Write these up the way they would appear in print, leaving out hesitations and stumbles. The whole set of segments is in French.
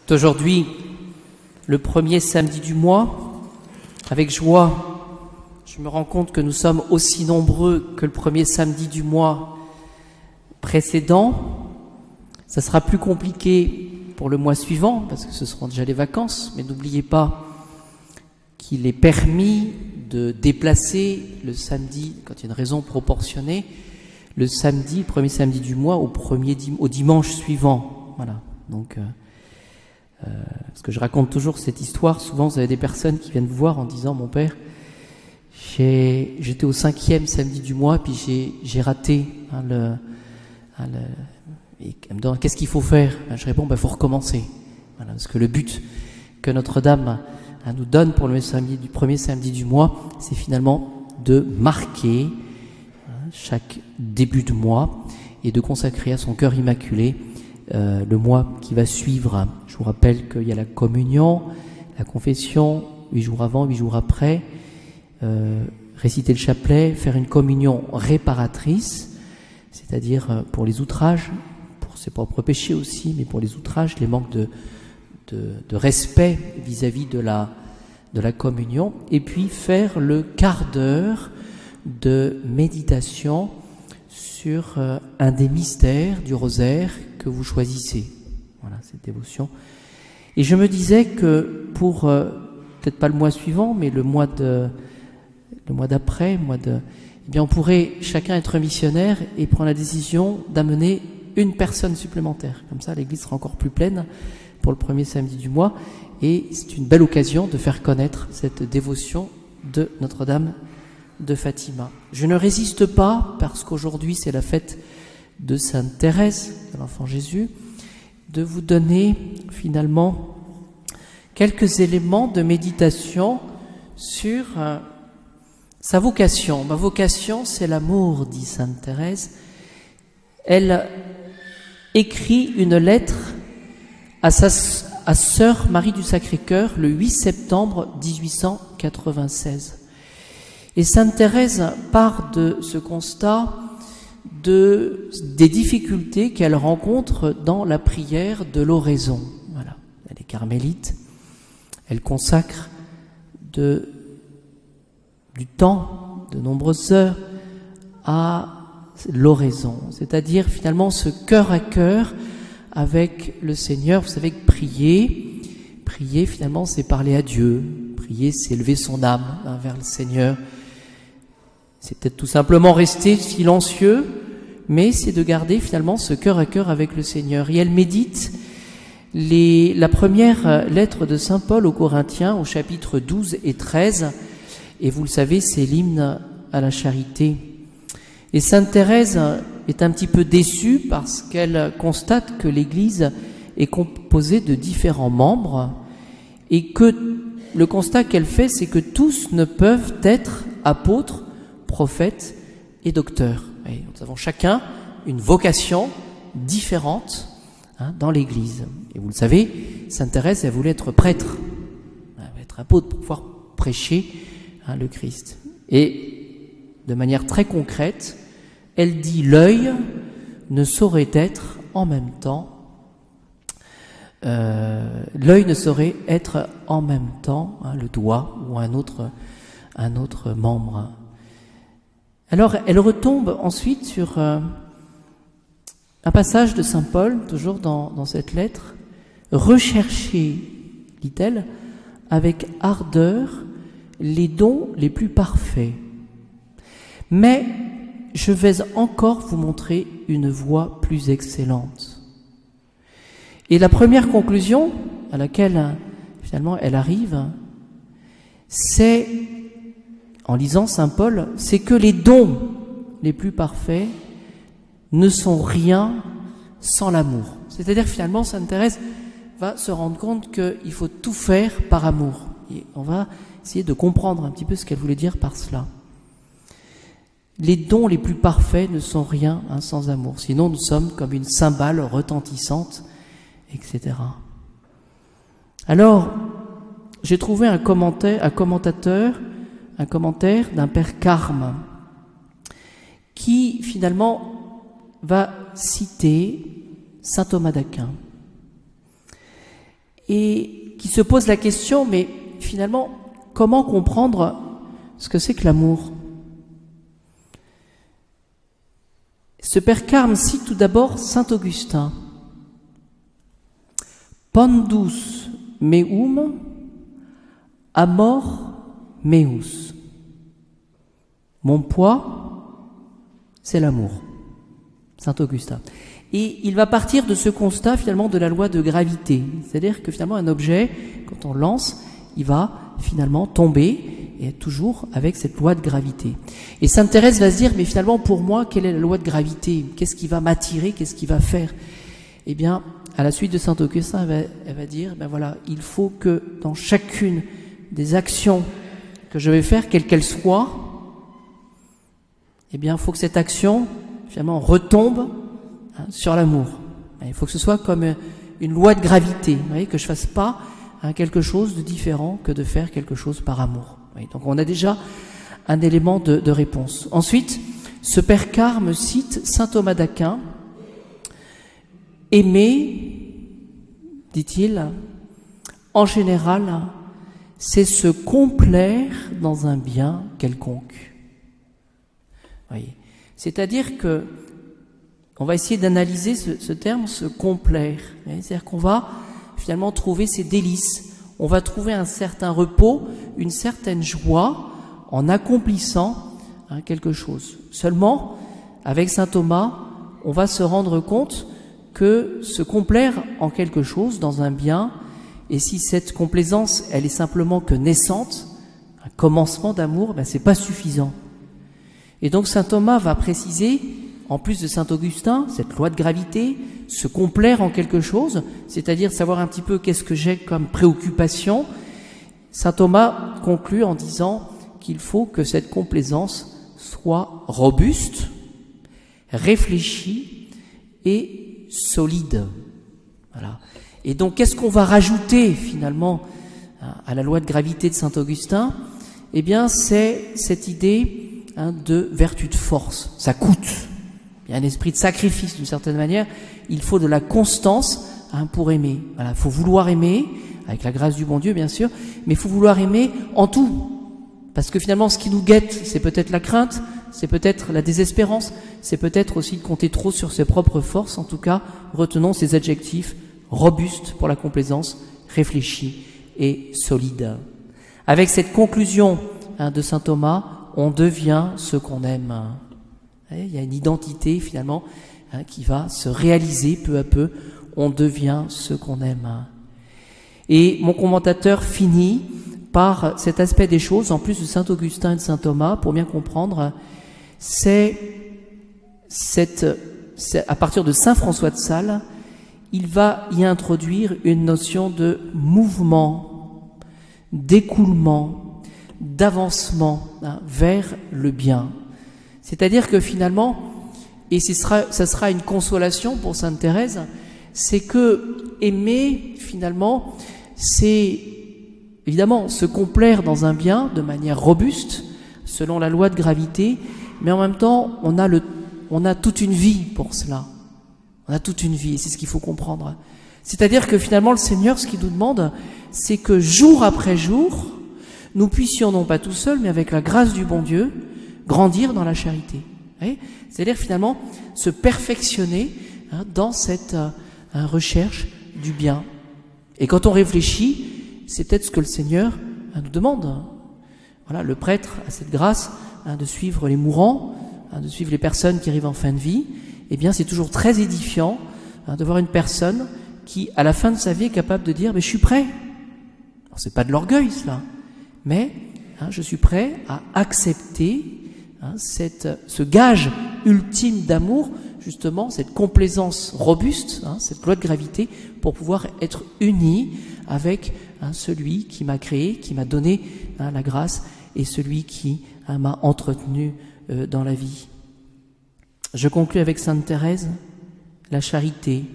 C'est aujourd'hui le premier samedi du mois. Avec joie, je me rends compte que nous sommes aussi nombreux que le premier samedi du mois précédent. Ça sera plus compliqué pour le mois suivant, parce que ce seront déjà les vacances, mais n'oubliez pas qu'il est permis de déplacer le samedi, quand il y a une raison proportionnée, le samedi, le premier samedi du mois, au dimanche suivant. Voilà. Donc, parce que je raconte toujours cette histoire, souvent vous avez des personnes qui viennent vous voir en disant « Mon père, j'étais au 5e samedi du mois, puis j'ai raté et elle me demande qu'est-ce qu'il faut faire. Je réponds il faut recommencer. Voilà, parce que le but que Notre-Dame nous donne pour le premier samedi du mois, c'est finalement de marquer chaque début de mois et de consacrer à son cœur immaculé le mois qui va suivre. Je vous rappelle qu'il y a la communion, la confession, 8 jours avant, 8 jours après, réciter le chapelet, faire une communion réparatrice, c'est-à-dire pour les outrages, pour ses propres péchés aussi, mais pour les outrages, les manques de respect vis-à-vis de la communion, et puis faire le quart d'heure de méditation sur un des mystères du rosaire que vous choisissez. Voilà, cette dévotion. Et je me disais que pour, peut-être pas le mois suivant, mais le mois d'après, eh bien on pourrait chacun être missionnaire et prendre la décision d'amener une personne supplémentaire. Comme ça, l'église sera encore plus pleine pour le premier samedi du mois. Et c'est une belle occasion de faire connaître cette dévotion de Notre-Dame de Fatima. Je ne résiste pas, parce qu'aujourd'hui c'est la fête de Sainte Thérèse, de l'Enfant Jésus, de vous donner finalement quelques éléments de méditation sur sa vocation. Ma vocation, c'est l'amour, dit Sainte Thérèse. Elle écrit une lettre à sœur Marie du Sacré-Cœur le 8 septembre 1896. Et Sainte Thérèse part de ce constat des difficultés qu'elle rencontre dans la prière de l'oraison. Voilà. Elle est carmélite. Elle consacre du temps, de nombreuses heures, à l'oraison, c'est-à-dire finalement ce cœur à cœur avec le Seigneur. Vous savez que prier finalement c'est parler à Dieu, prier c'est élever son âme vers le Seigneur, c'est peut-être tout simplement rester silencieux, mais c'est de garder finalement ce cœur à cœur avec le Seigneur. Et elle médite la première lettre de Saint Paul aux Corinthiens au chapitre 12 et 13, et vous le savez, c'est l'hymne à la charité. Et Sainte Thérèse est un petit peu déçue parce qu'elle constate que l'Église est composée de différents membres et que le constat qu'elle fait, c'est que tous ne peuvent être apôtres, prophètes et docteurs. Et nous avons chacun une vocation différente dans l'Église. Et vous le savez, Sainte Thérèse, elle voulait être prêtre, elle voulait être apôtre pour pouvoir prêcher le Christ. Et de manière très concrète, elle dit « l'œil ne saurait être en même temps le doigt ou un autre membre ». Alors elle retombe ensuite sur un passage de Saint Paul, toujours dans cette lettre. « Recherchez, dit-elle, avec ardeur les dons les plus parfaits. Mais je vais encore vous montrer une voie plus excellente. » Et la première conclusion à laquelle finalement elle arrive, c'est, en lisant Saint Paul, c'est que les dons les plus parfaits ne sont rien sans l'amour. C'est-à-dire finalement Sainte Thérèse va se rendre compte qu'il faut tout faire par amour. Et on va essayer de comprendre un petit peu ce qu'elle voulait dire par cela. Les dons les plus parfaits ne sont rien sans amour. Sinon, nous sommes comme une cymbale retentissante, etc. Alors, j'ai trouvé un commentaire d'un père Carme qui, finalement, va citer saint Thomas d'Aquin. et qui se pose la question, mais finalement, comment comprendre ce que c'est que l'amour? Ce père Carme cite tout d'abord saint Augustin. Pandus meum, amor meus. Mon poids, c'est l'amour. Saint Augustin. Et il va partir de ce constat finalement de la loi de gravité. C'est-à-dire que finalement un objet, quand on lance, il va finalement tomber, et toujours avec cette loi de gravité. Et Sainte Thérèse va se dire, mais finalement pour moi, quelle est la loi de gravité? Qu'est-ce qui va m'attirer? Qu'est-ce qui va faire? Eh bien, à la suite de Saint Augustin, elle va dire, ben voilà, il faut que dans chacune des actions que je vais faire, quelle qu'elle soit, eh bien, il faut que cette action, finalement, retombe sur l'amour. Il faut que ce soit comme une loi de gravité, vous voyez, que je fasse pas quelque chose de différent que de faire quelque chose par amour. Donc on a déjà un élément de réponse. Ensuite, ce père Carme cite saint Thomas d'Aquin. Aimer, dit-il, en général, c'est se complaire dans un bien quelconque. Voyez. C'est-à-dire que on va essayer d'analyser ce terme, se complaire. C'est-à-dire qu'on va finalement trouver ses délices. On va trouver un certain repos, une certaine joie en accomplissant quelque chose. Seulement, avec saint Thomas, on va se rendre compte que se complaire en quelque chose, dans un bien, et si cette complaisance, elle est simplement que naissante, un commencement d'amour, ben c'est pas suffisant. Et donc saint Thomas va préciser, en plus de saint Augustin, cette loi de gravité, se complaire en quelque chose, c'est-à-dire savoir un petit peu qu'est-ce que j'ai comme préoccupation. Saint Thomas conclut en disant qu'il faut que cette complaisance soit robuste, réfléchie et solide. Voilà. Et donc, qu'est-ce qu'on va rajouter finalement à la loi de gravité de saint Augustin? Eh bien, c'est cette idée de vertu de force. Ça coûte. Il y a un esprit de sacrifice d'une certaine manière. Il faut de la constance pour aimer. Voilà, il faut vouloir aimer, avec la grâce du bon Dieu bien sûr, mais il faut vouloir aimer en tout. Parce que finalement, ce qui nous guette, c'est peut-être la crainte, c'est peut-être la désespérance, c'est peut-être aussi de compter trop sur ses propres forces. En tout cas, retenons ces adjectifs: robuste pour la complaisance, réfléchi et solide. Avec cette conclusion de saint Thomas, on devient ce qu'on aime. Il y a une identité finalement qui va se réaliser peu à peu. On devient ce qu'on aime. Et mon commentateur finit par cet aspect des choses, en plus de saint Augustin et de saint Thomas, pour bien comprendre, c'est à partir de saint François de Sales, il va y introduire une notion de mouvement, d'écoulement, d'avancement vers le bien. C'est-à-dire que finalement, et ça sera une consolation pour sainte Thérèse, c'est que aimer, finalement, c'est évidemment se complaire dans un bien de manière robuste, selon la loi de gravité, mais en même temps, on a toute une vie pour cela. On a toute une vie, et c'est ce qu'il faut comprendre. C'est-à-dire que finalement, le Seigneur, ce qu'il nous demande, c'est que jour après jour, nous puissions, non pas tout seuls, mais avec la grâce du bon Dieu, grandir dans la charité. C'est-à-dire finalement se perfectionner dans cette recherche du bien. Et quand on réfléchit, c'est peut-être ce que le Seigneur nous demande. Voilà, le prêtre a cette grâce de suivre les mourants, de suivre les personnes qui arrivent en fin de vie. Eh bien, c'est toujours très édifiant de voir une personne qui, à la fin de sa vie, est capable de dire « mais je suis prêt ». Alors, c'est pas de l'orgueil, cela, mais je suis prêt à accepter ce gage ultime d'amour, justement, cette complaisance robuste, cette loi de gravité, pour pouvoir être uni avec celui qui m'a créé, qui m'a donné la grâce, et celui qui m'a entretenu dans la vie. Je conclus avec sainte Thérèse: la charité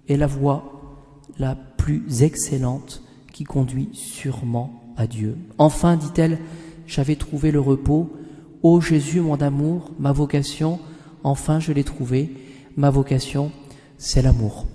est la voie la plus excellente qui conduit sûrement à Dieu. Enfin, dit-elle, j'avais trouvé le repos. Ô Jésus, mon amour, ma vocation, enfin je l'ai trouvé. Ma vocation, c'est l'amour.